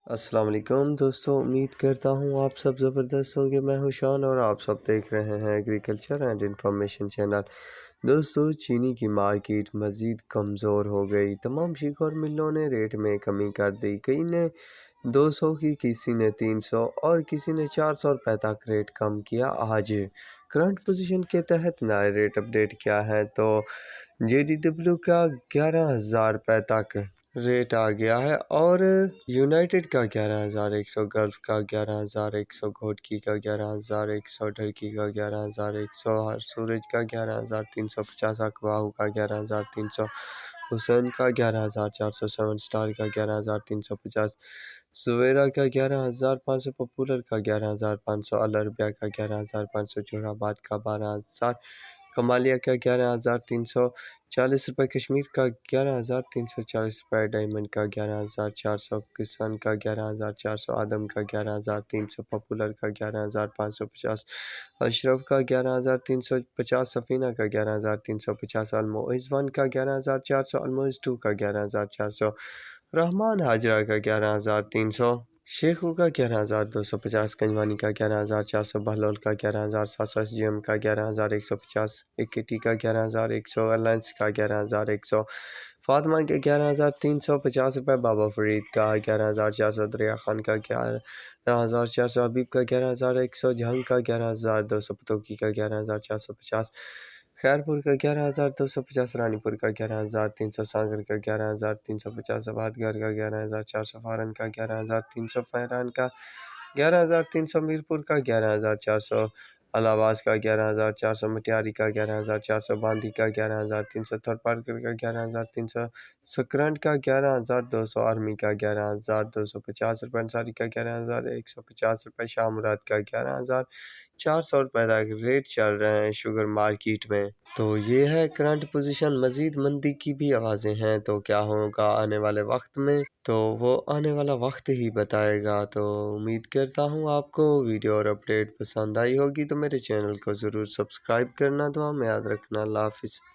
السلام علیکم دوستوں، امید کرتا ہوں آپ سب زبردست ہوں گے۔ میں ہوں شان اور آپ سب دیکھ رہے ہیں ایگریکلچر اینڈ انفارمیشن چینل۔ دوستوں، چینی کی مارکیٹ مزید کمزور ہو گئی۔ تمام شیکور ملوں نے ریٹ میں کمی کر دی۔ کئی نے 200 کی، کسی نے 300 اور کسی نے 400 روپے تک ریٹ کم کیا۔ آج کرنٹ پوزیشن کے تحت نئے ریٹ اپڈیٹ کیا ہے تو JDW کا 11,000 روپے تک ریٹ آ گیا ہے، اور یونائٹڈ کا 11,100، گلف کا 11,100، گھوٹکی کا 11,100، ڈھرکی کا 11,100، ہر سورج کا 11,350، اکواہو کا 11,300، حسین کا 11,400، 7 سٹار کا 11,350، سویرا کا 11,500، پاپولر کا 11,500، الربیہ کا 11,500، جوہر آباد کا 12,000، کمالیہ کا 11,340 روپے، کشمیر کا 11,340 روپے، ڈائمنڈ کا 11,400، کسان کا 11,400، آدم کا 11,300، پاپولر کا 11,550، اشرف کا 11,350، سفینہ کا 11,350، المعز 1 کا 11,400، المعز 2 کا 11,400، رحمان حاجرہ کا 11,300، شیخو کا 11,250، کنجوانی کا 11,400، بہلول کا 11,700، SGM کا 11,150، AKT کا 11,100، الائنس کا 11,100، فاطمہ کے 11,350 روپے، بابا فرید کا 11,400، دریا خان کا 11,400، حبیب کا 11,100، جہنگ کا 11,200، پتوکی کا 11,450، خیرپور کا 11,250، رانی پور کا 11,300، سانگر کا 11,350، آباد گھر کا 11,400، فارن کا 11,300، فیران کا 11,300، میرپور کا 11,400، الہواز کا 11,400، مٹیاری کا 11,400، باندی کا 11,300، تھرپارکر کا 11,300، سکرنٹ کا 11,200، آرمی کا 11,250 روپے، انصاری کا 11,150 روپے، شاہ مراد کا 11,400 روپے تک ریٹ چل رہے ہیں شوگر مارکیٹ میں۔ تو یہ ہے کرنٹ پوزیشن۔ مزید مندی کی بھی آوازیں ہیں، تو کیا ہوگا آنے والے وقت میں تو وہ آنے والا وقت ہی بتائے گا۔ تو امید کرتا ہوں آپ کو ویڈیو اور اپڈیٹ پسند آئی ہوگی، تو میرے چینل کو ضرور سبسکرائب کرنا، دعا میں یاد رکھنا۔ اللہ حافظ۔